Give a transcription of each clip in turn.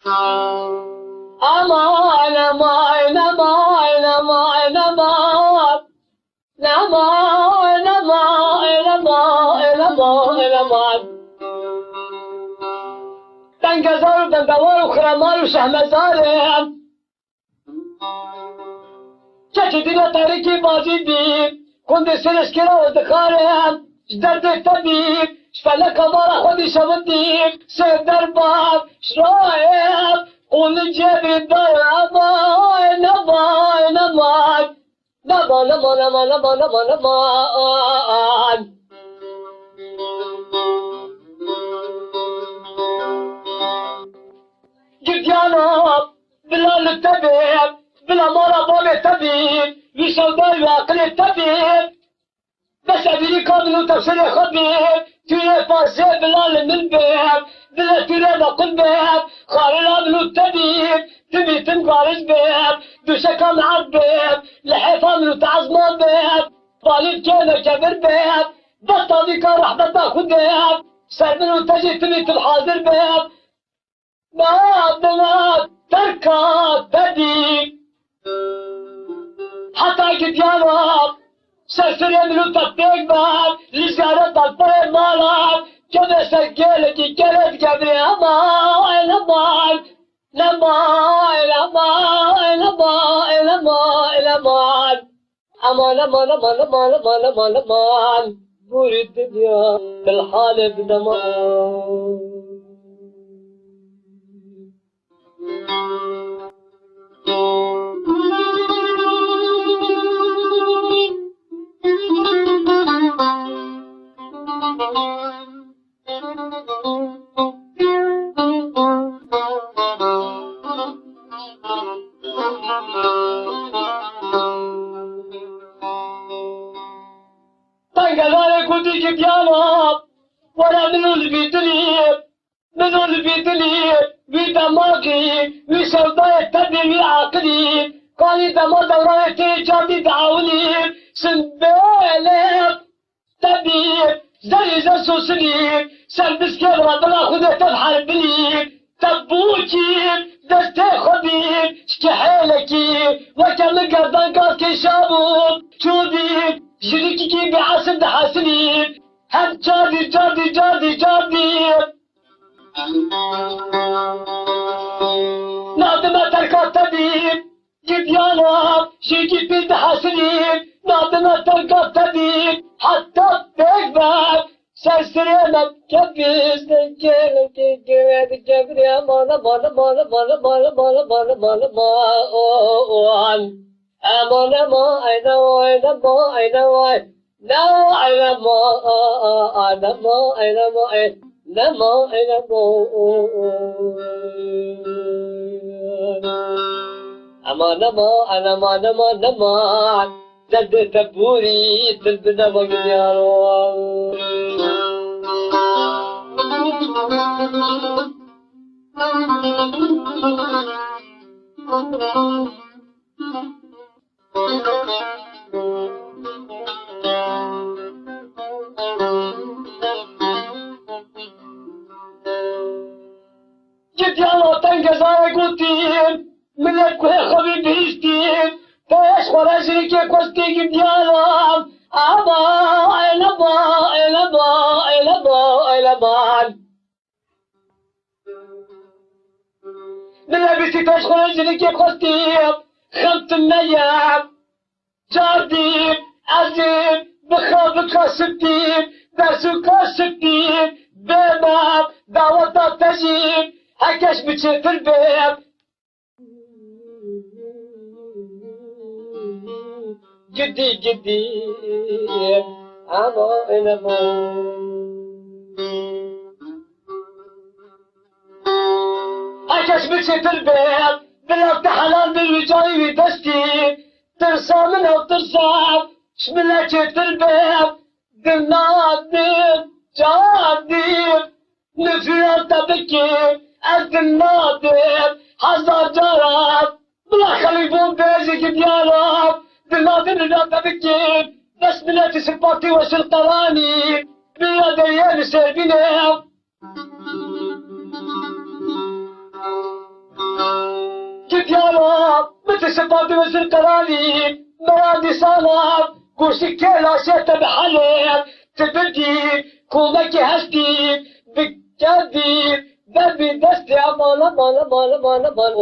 Aman aman aman aman aman. Aman aman aman aman aman. Ben gezer ben davar ukramar şehmezarım. Çeçidine tariki bazidi. Kundi seleşkira ozdıkarım. Jderdi tabib. Şfele kamara khudi şaviddi. Sevder bab. Şraib. Onu cebi dar aman aman aman. Aman aman aman aman aman aman. Git yanım. Bilal tabib. Bila mara bab tabib. Vişavdar ve akıl tabib. بس أمريكا منو تفسير خبيب ترى فارسي بلال من باب بلا ترى نقل باب خارلا منو التبيب تبي تنقارج باب دوشكا مع الباب لحيفا منو تعزمان باب طالب كان كبر باب بطاليكا رحمة تاخد باب سر منو تجي تبي تنحاضر باب باب تركا تبيب حتى قد يارب سرسري منو تطيق باب لزيارة تطيق مالاب كده سجلتي كانت قبري امان امان امان امان امان امان امان امان امان امان امان امان امان امان بور الدنيا بالحال بدمان طنقلالك وديك بيانا ولا منو البيتليب منو البيتليب بيدماغي وسوداء تدمي عقلي قالي دما دوراتي جادي دعوني سنبالك تبيب زي زسوسليب سلبس كبرة بلا خذة تبحر بليب تبوكي دستي خبيب شكي حيلكي وكم قردان قاسكي شابوب شوديب شريكي كي بعسد حاسليب هم جادي جادي جادي جادي نادمة تركا تبيب جبيانا شيكي بيد حاسليب نادمة تركا تبيب حتى تكبر سرسرينا كبيس نكيلك كبير كبير امان امان امان امان امان امان امان امان امان امان امان I know I know I know I know I know I know I know I know I know امان امان امان امان امان زد تبوري تلبنا مقديارو جيت يلا تنقزاري قلتين من الكوي خبيب بيشتين فايش خرجي كي كوستي جيت يلا أبا إلبا إلبا إلبا إلبا من لبسي فايش خرجي كي كوستي خمت النيام جاردين عزيم بخابك ستين درسك ستين بابا دعوة تجيب هكاش بتشوف الباب جدي جدي أنا إلبا هكاش بتشوف الباب بلا حلال بالوجاي ودستي ترسى منها وترسى شملها شفت الباب النادم جادم نفير تبكي قد النادم حزار جرب بلا خليفون بيزك بيارب بالنادم لا تبكي بس بلاتي سباتي وسلطراني بيديان سيبيني صفات وزر قراري مرادي صالح قوشي كيلا شيت بحالي تبدي كومك هستي بكادي بابي دستي مالا مالا مالا مالا مالا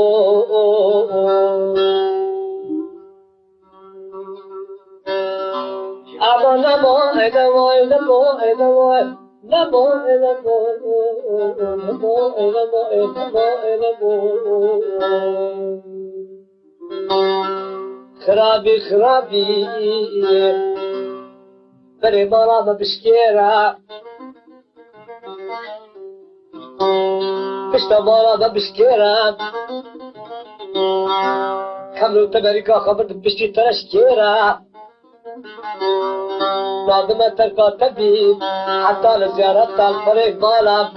أمانا ما إذا ما إذا ما إذا ما نمو نمو نمو نمو نمو خرابي خرابي بري مرامة بشكيرة بشتا مرامة بشكيرة كملوا تبريكا خبرت بشتي ترشكيرة نادمة تركا تبي حتى لزيارة الفريق مالا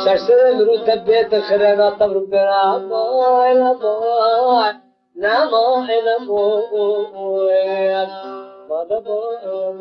سرسل رود بيت خرينا تبرو بنا ماي لماي نماي لماي ما دماي